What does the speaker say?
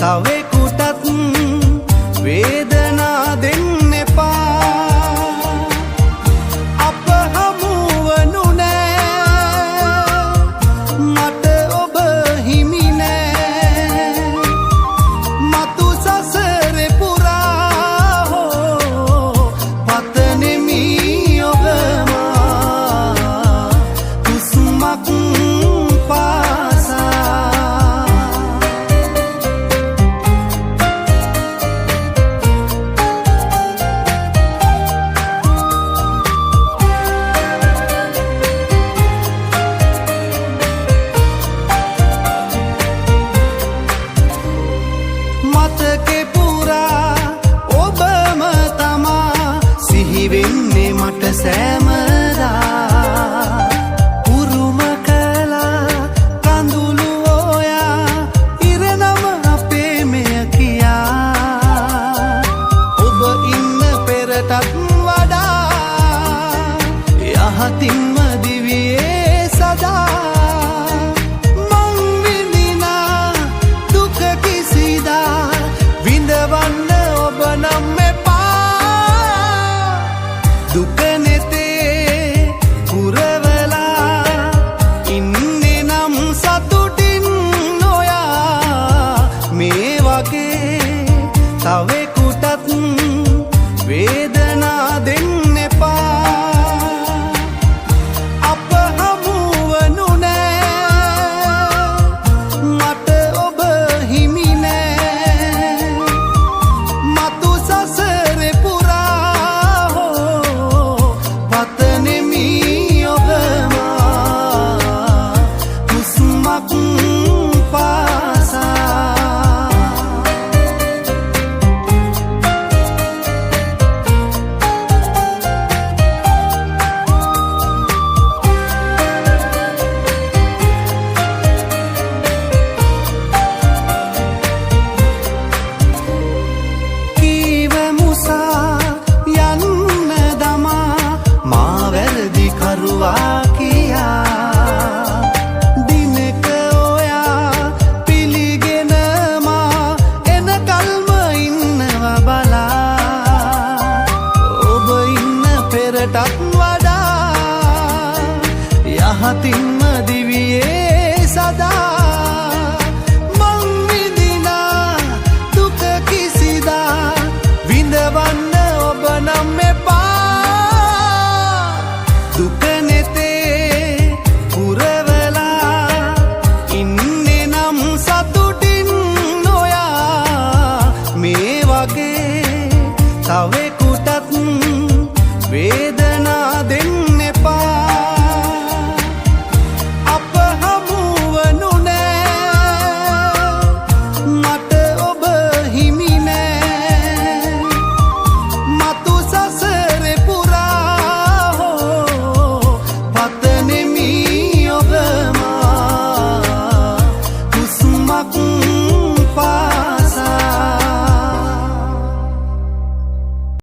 තවෙකුටත් වේදනා දෙන්න එපා. අප හමුවනු නෑ මට ඔබ හිමි නෑ. මතු සසරේ පුරා හෝ පතනෙමි ඔබ මා කුස්මක් මතකේ පුරා ඔබම තමා සිහි වෙන්නේ මට සෑමදා. උරුම කළා කඳුළු ඔයා ඉරනම අපේ මෙය කියා. ඔබ ඉන්න පෙරටත් වඩා යහතින්ම දිවියේ සදා. විඳවන්න ඔබ නම් එපා. දුක නෙතේ පුරවලා ඉන්නේ නම් සතුටින් නොයා. මේ වගේ තවෙකුටත් වේදනා දෙන්න එපා. අප හමුවනු නෑ මට ඔබ හිමි නෑ. මතු සසරේ පුරා හෝ පතනෙමි ඔබ මා කුස්මක් පාසා. කරුවා කියා දිනක ඔයා පිළිගෙන මා එනකල්ම ඉන්නවා බලා. ඔබ ඉන්න පෙරටත් වඩා යහතින්